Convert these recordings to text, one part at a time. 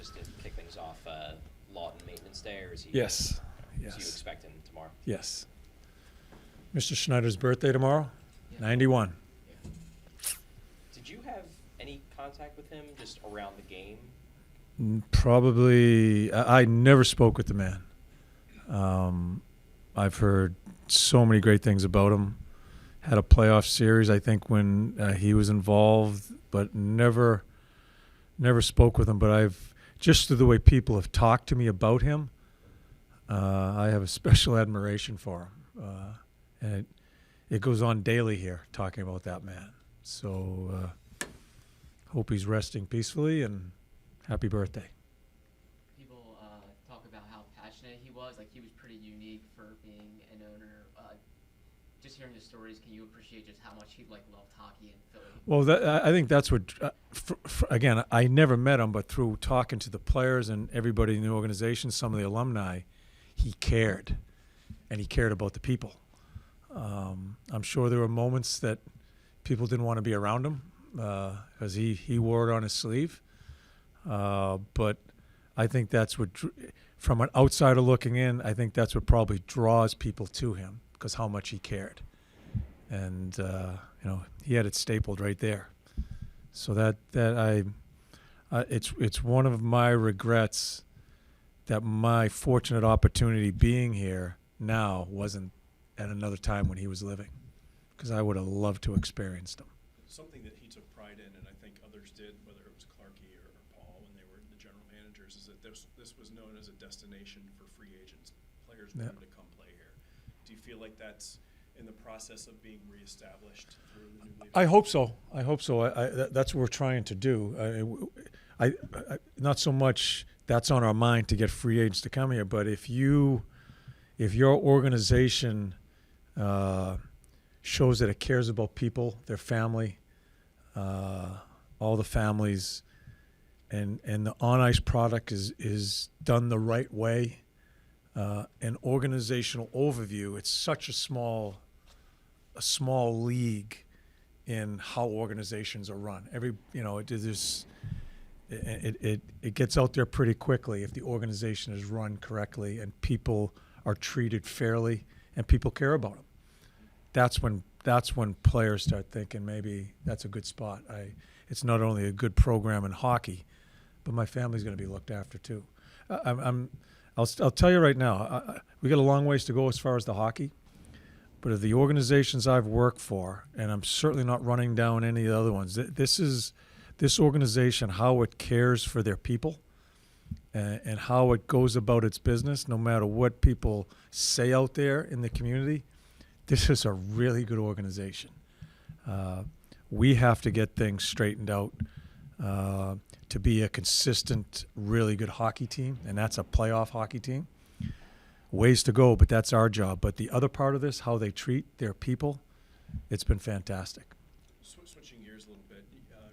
just to kick things off, Lawton maintenance day, or is he? Yes. Is you expecting tomorrow? Yes. Mr. Schneider's birthday tomorrow, Yeah. 91. Yeah. Did you have any contact with him just around the game? Probably, I never spoke with the man. I've heard so many great things about him. Had a playoff series, I think, when he was involved, but never spoke with him. But I've, just through the way people have talked to me about him, I have a special admiration for him. And it goes on daily here, talking about that man. So hope he's resting peacefully, and happy birthday. People talk about how passionate he was. Like, he was pretty unique for being an owner. Just hearing the stories, can you appreciate just how much he loved hockey in Philly? Well, I think that's what. Again, I never met him, but through talking to the players and everybody in the organization, some of the alumni, he cared, and he cared about the people. I'm sure there were moments that people didn't want to be around him because he wore it on his sleeve. But I think that's what, from an outsider looking in, I think that's what probably draws people to him, because how much he cared. And he had it stapled right there. So it's one of my regrets that my fortunate opportunity being here now wasn't at another time when he was living, because I would have loved to have experienced him. Something that he took pride in, and I think others did, whether it was Clarkey or Paul when they were the general managers, is that this was known as a destination for free agents. Players wanted to come play here. Do you feel like that's in the process of being reestablished through the new leadership? I hope so. That's what we're trying to do. I not so much that's on our mind to get free agents to come here, but if your organization shows that it cares about people, their family, all the families, and the on-ice product is done the right way, an organizational overview. It's such a small league in how organizations are run. It gets out there pretty quickly if the organization is run correctly and people are treated fairly and people care about them. That's when players start thinking maybe that's a good spot. It's not only a good program in hockey, but my family's going to be looked after too. I'll tell you right now, we got a long ways to go as far as the hockey, but of the organizations I've worked for, and I'm certainly not running down any of the other ones, this organization, how it cares for their people and how it goes about its business, no matter what people say out there in the community, this is a really good organization. We have to get things straightened out to be a consistent, really good hockey team, and that's a playoff hockey team. Ways to go, but that's our job. But the other part of this, how they treat their people, it's been fantastic. Switching gears a little bit,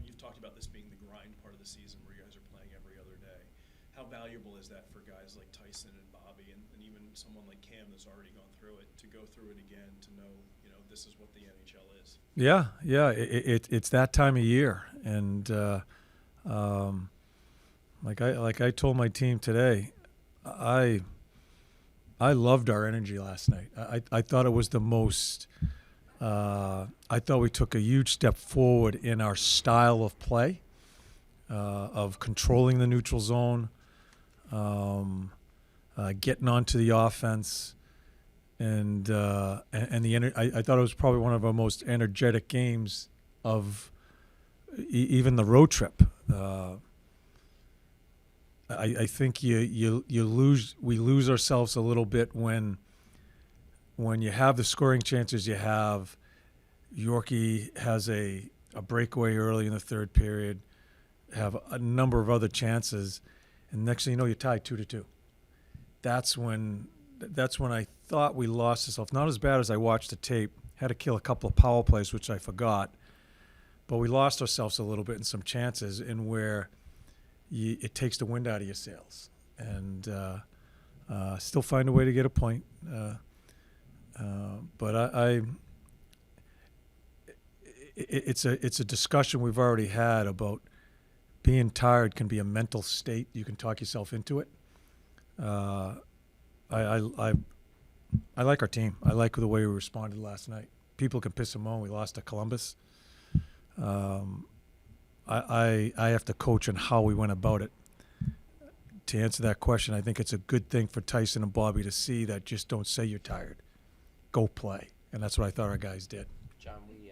you've talked about this being the grind part of the season where you guys are playing every other day. How valuable is that for guys like Tyson and Bobby and even someone like Cam that's already gone through it, to go through it again, to know, this is what the NHL is? Yeah, it's that time of year, and like I told my team today, I loved our energy last night. I thought it was the most. I thought we took a huge step forward in our style of play, of controlling the neutral zone, getting onto the offense, and I thought it was probably one of our most energetic games of even the road trip. I think we lose ourselves a little bit when you have the scoring chances you have. Yorkie has a breakaway early in the third period, have a number of other chances, and next thing you know, you're tied 2-2. That's when I thought we lost ourselves. Not as bad as I watched the tape. Had to kill a couple of power plays, which I forgot, but we lost ourselves a little bit in some chances in where it takes the wind out of your sails, and still find a way to get a point. But it's a discussion we've already had about being tired can be a mental state. You can talk yourself into it. I like our team. I like the way we responded last night. People can piss them on. We lost to Columbus. I have to coach on how we went about it. To answer that question, I think it's a good thing for Tyson and Bobby to see that just don't say you're tired. Go play. And that's what I thought our guys did. John, we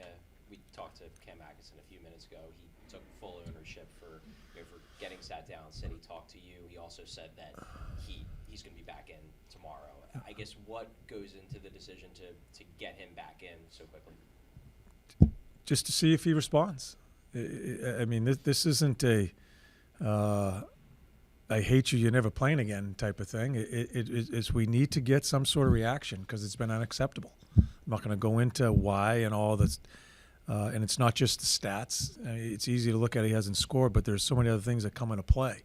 talked to Cam Atkinson a few minutes ago. He took full ownership for getting sat down, said he talked to you. He also said that he's going to be back in tomorrow. I guess what goes into the decision to get him back in so quickly? Just to see if he responds. I mean, this isn't a I hate you, you're never playing again type of thing. It's we need to get some sort of reaction because it's been unacceptable. I'm not going to go into why and all this. And it's not just the stats. I mean, it's easy to look at he hasn't scored, but there's so many other things that come into play.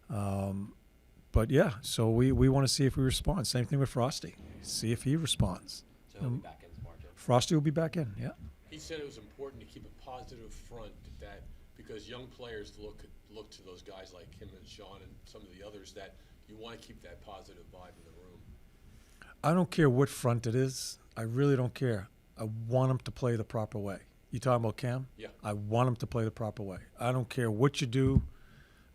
But, yeah, so we want to see if we respond. Same thing with Frosty. See if he responds. So he'll be back in tomorrow, Joe? Frosty will be back in, yeah. He said it was important to keep a positive front that because young players look to those guys like him and Sean and some of the others that you want to keep that positive vibe in the room. I don't care what front it is. I really don't care. I want him to play the proper way. You talking about Cam? Yeah. I want him to play the proper way. I don't care what you do.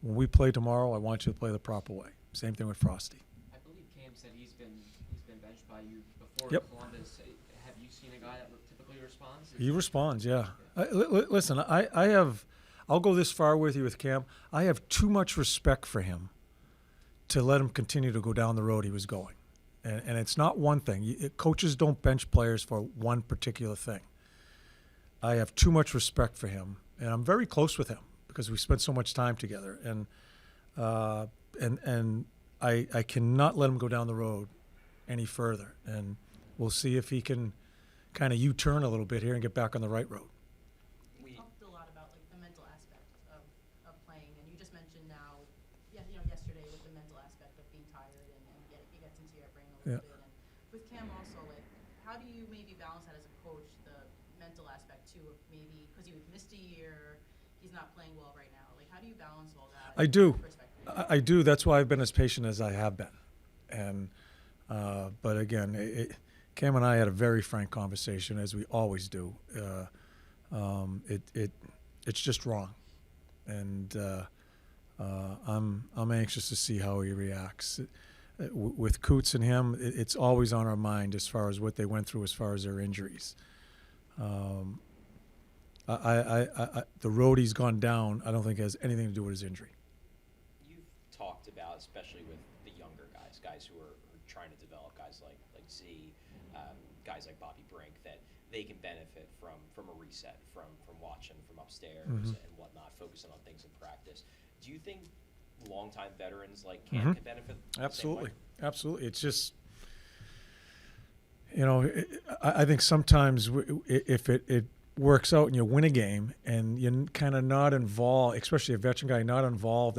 When we play tomorrow, I want you to play the proper way. Same thing with Frosty. I believe Cam said he's been benched by you before Yep. Columbus. Have you seen a guy that typically responds? He responds, yeah. Listen, I'll go this far with you with Cam. I have too much respect for him to let him continue to go down the road he was going. And it's not one thing. Coaches don't bench players for one particular thing. I have too much respect for him, and I'm very close with him because we spent so much time together. And I cannot let him go down the road any further. And we'll see if he can kind of U-turn a little bit here and get back on the right road. We talked a lot about like the mental aspect of playing, and you just mentioned now, yesterday with the mental aspect of being tired and it gets into your brain a little bit. And with Cam also, like, how do you maybe balance that as a coach, the mental aspect too, of maybe because he missed a year, he's not playing well right now. Like, how do you balance all that? I do. from that perspective? I do. That's why I've been as patient as I have been. And but again, Cam and I had a very frank conversation, as we always do. It's just wrong, and I'm anxious to see how he reacts. With Coots and him, it's always on our mind as far as what they went through as far as their injuries. The road he's gone down, I don't think has anything to do with his injury. You've talked about, especially with the younger guys who are trying to develop, guys like Z, guys like Bobby Brink, that they can benefit from a reset, from watching from upstairs and whatnot, focusing on things in practice. Do you think longtime veterans like Cam can benefit? Absolutely, absolutely. It's just, I think sometimes if it works out and you win a game and you're kind of not involved, especially a veteran guy not involved,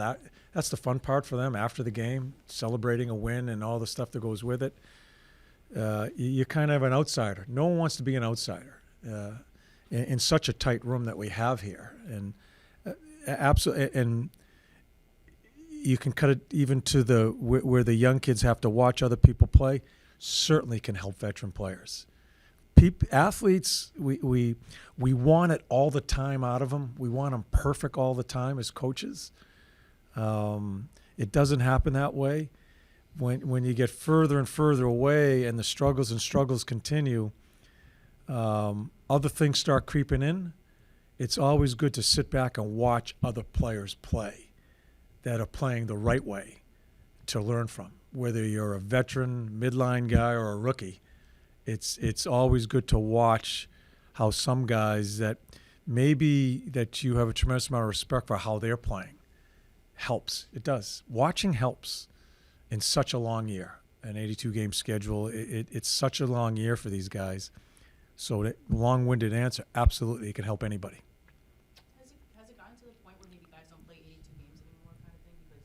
that's the fun part for them after the game, celebrating a win and all the stuff that goes with it. You're kind of an outsider. No one wants to be an outsider in such a tight room that we have here. And absolutely, and you can cut it even to where the young kids have to watch other people play. Certainly can help veteran players. Athletes, we want it all the time out of them. We want them perfect all the time as coaches. It doesn't happen that way. When you get further and further away and the struggles continue, other things start creeping in. It's always good to sit back and watch other players play that are playing the right way to learn from. Whether you're a veteran, midline guy, or a rookie, it's always good to watch how some guys that maybe that you have a tremendous amount of respect for how they're playing helps. It does. Watching helps in such a long year, an 82-game schedule. It's such a long year for these guys. So that long-winded answer, absolutely, it can help anybody. Has it gotten to the point where maybe guys don't play 82 games anymore, kind of thing, because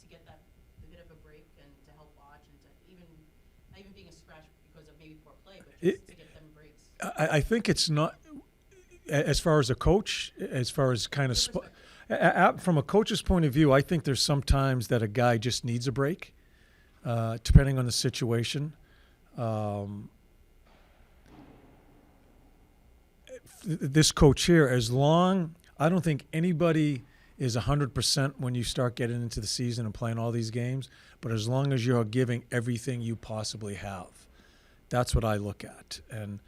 to get that bit of a break and to help watch and to not even being a scratch because of maybe poor play, but just to get them breaks? I think it's not, as far as a coach, as far as kind of From a coach's point of view, I think there's sometimes that a guy just needs a break, depending on the situation. This coach here, I don't think anybody is 100% when you start getting into the season and playing all these games, but as long as you're giving everything you possibly have, that's what I look at. And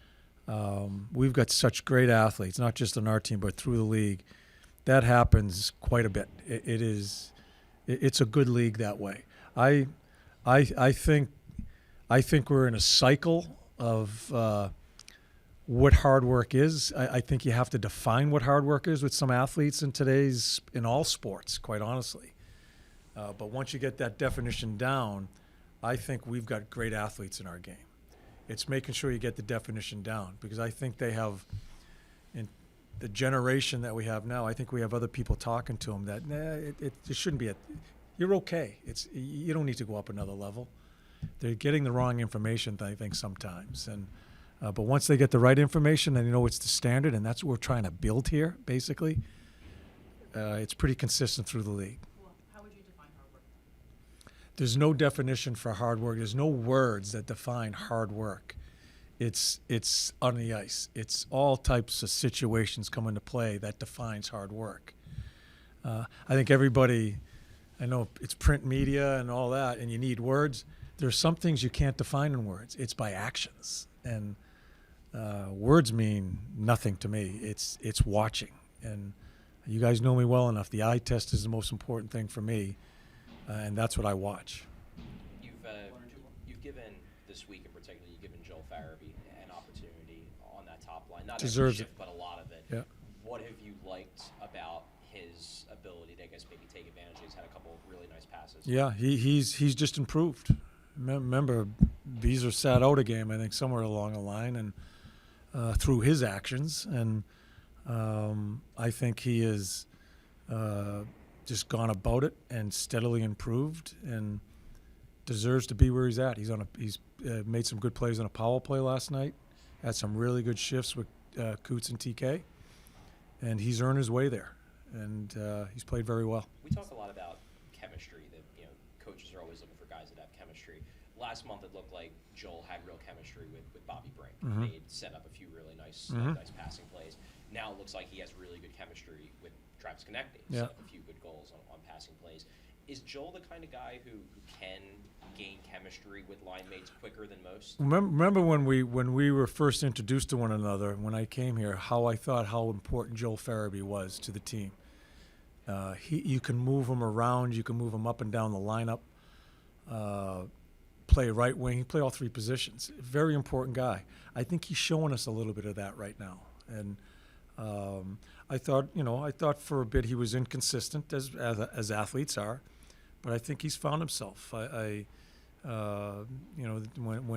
we've got such great athletes, not just on our team, but through the league. That happens quite a bit. It's a good league that way. I think we're in a cycle of what hard work is. I think you have to define what hard work is with some athletes in all sports, quite honestly. But once you get that definition down, I think we've got great athletes in our game. It's making sure you get the definition down, because I think they have, in the generation that we have now, I think we have other people talking to them that it shouldn't be you're okay. You don't need to go up another level. They're getting the wrong information, I think, sometimes. And but once they get the right information, and it's the standard, and that's what we're trying to build here, basically, it's pretty consistent through the league. Well, how would you define hard work? There's no definition for hard work. There's no words that define hard work. It's on the ice. It's all types of situations come into play that defines hard work. I think everybody, I know it's print media and all that, and you need words. There's some things you can't define in words. It's by actions. And words mean nothing to me. It's watching. And you guys know me well enough. The eye test is the most important thing for me, and that's what I watch. You've given this week in particular, you've given Joel Farabee an opportunity on that top line. Not every shift, but a lot of it. Yeah. What have you liked about his ability to, I guess, maybe take advantage? He's had a couple of really nice passes. Yeah, he's just improved. Remember, Beezer sat out a game, I think, somewhere along the line, and through his actions, and I think he has just gone about it and steadily improved, and deserves to be where he's at. He's made some good plays on a power play last night, had some really good shifts with Coots and TK, and he's earned his way there, and he's played very well. We talk a lot about chemistry, that coaches are always looking for guys that have chemistry. Last month it looked like Joel had real chemistry with Bobby Brink. Mm-hmm. They'd set up a few really nice nice passing plays. Now it looks like he has really good chemistry with Travis Konecny. Yeah. Set up a few good goals on passing plays. Is Joel the kind of guy who can gain chemistry with line mates quicker than most? Remember when we were first introduced to one another, when I came here, how I thought how important Joel Farabee was to the team. You can move him around, you can move him up and down the lineup, play right wing, he play all three positions. Very important guy. I think he's showing us a little bit of that right now. And I thought for a bit he was inconsistent, as athletes are, but I think he's found himself. When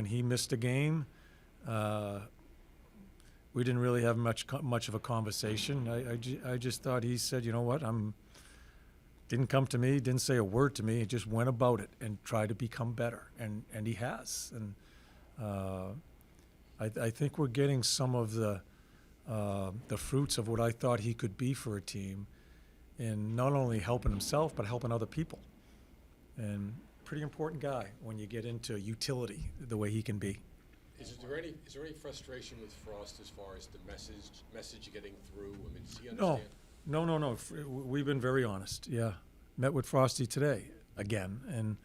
he missed a game, we didn't really have much of a conversation. I just thought he said, you know what, didn't come to me, didn't say a word to me. He just went about it and tried to become better, and he has. And I think we're getting some of the fruits of what I thought he could be for a team, in not only helping himself but helping other people. And pretty important guy when you get into utility the way he can be. Is there any frustration with Frost as far as the message getting through? I mean, does he understand? No. We've been very honest. Yeah, met with Frosty today again, and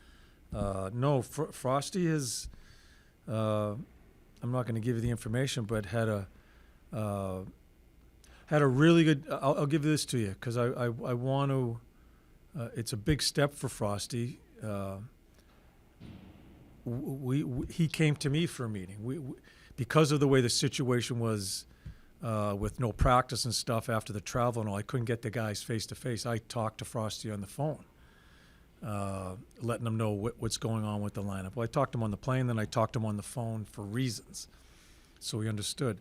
Frosty is. I'm not going to give you the information, but had a really good. I'll give this to you because I want to. It's a big step for Frosty. He came to me for a meeting. Because of the way the situation was with no practice and stuff after the travel and all, I couldn't get the guys face to face. I talked to Frosty on the phone, letting them know what's going on with the lineup. Well, I talked to him on the plane, then I talked to him on the phone for reasons, so he understood.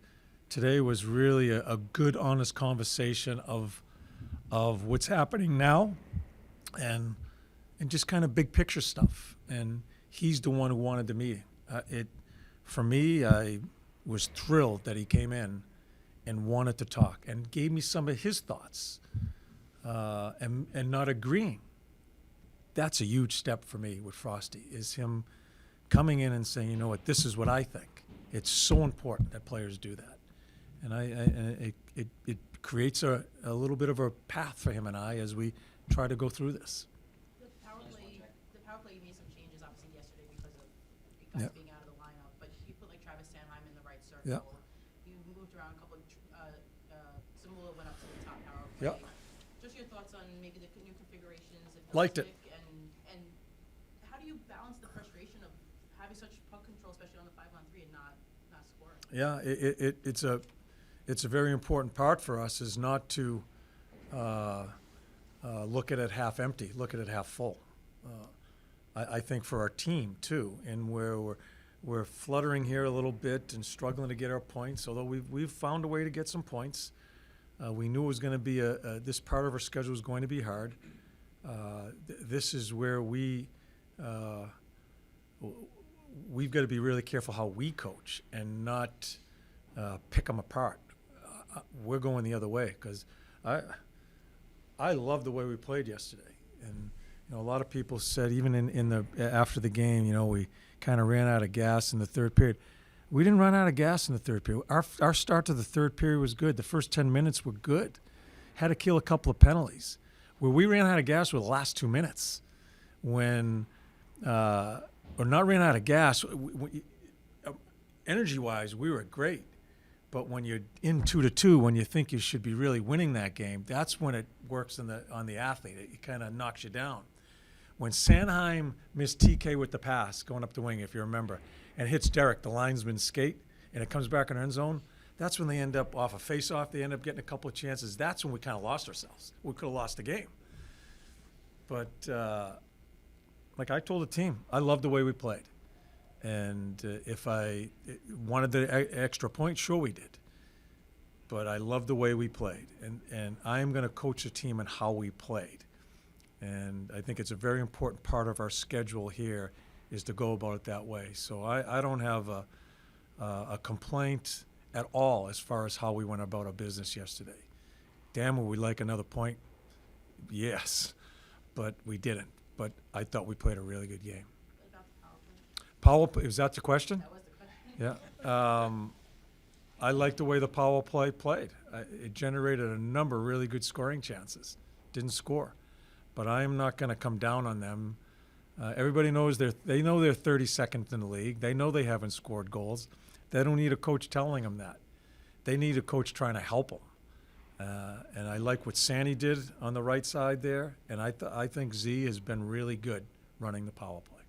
Today was really a good, honest conversation of what's happening now, and just kind of big picture stuff. And he's the one who wanted the meeting. For me, I was thrilled that he came in and wanted to talk and gave me some of his thoughts. and not agreeing. That's a huge step for me with Frosty, is him coming in and saying, you know what, this is what I think. It's so important that players do that. And it creates a little bit of a path for him and I as we try to go through this. The power play made some changes obviously yesterday because of Yeah. being out of the lineup, but you put like Travis Sanheim in the right circle. Yeah. You moved around a couple of, Samula went up to the top power play. Yeah. Just your thoughts on maybe the new configurations, if Liked it. those stick, and how do you balance the frustration of having such puck control, especially on the 5-on-3 and not scoring? Yeah, it's a very important part for us, is not to look at it half empty, look at it half full. I think for our team too, and where we're fluttering here a little bit and struggling to get our points, although we've found a way to get some points. We knew it was going to be this part of our schedule was going to be hard. This is where we've got to be really careful how we coach and not pick them apart. We're going the other way, because I love the way we played yesterday. And a lot of people said, even in the after the game, we kind of ran out of gas in the third period. We didn't run out of gas in the third period. Our start to the third period was good. The first 10 minutes were good. Had to kill a couple of penalties. Where we ran out of gas were the last 2 minutes, when or not ran out of gas. Energy-wise, we were great. But when you're in 2-2, when you think you should be really winning that game, that's when it works on the athlete. It kind of knocks you down. When Sanheim missed TK with the pass going up the wing, if you remember, and hits Derek, the linesman's skate, and it comes back in our end zone, that's when they end up off a face-off. They end up getting a couple of chances. That's when we kind of lost ourselves. We could have lost the game. But like I told the team, I love the way we played. And if I wanted the extra point, sure we did. But I love the way we played. And I am going to coach the team on how we played. And I think it's a very important part of our schedule here is to go about it that way. So I don't have a complaint at all as far as how we went about our business yesterday. Damn, would we like another point? Yes. But we didn't. But I thought we played a really good game. What about the power play? Is that the question? That was the question. Yeah. I like the way the power play played. It generated a number of really good scoring chances. Didn't score. But I am not going to come down on them. Everybody knows they know they're 32nd in the league. They know they haven't scored goals. They don't need a coach telling them that. They need a coach trying to help them. And I like what Sandy did on the right side there. And I think Z has been really good running the power play.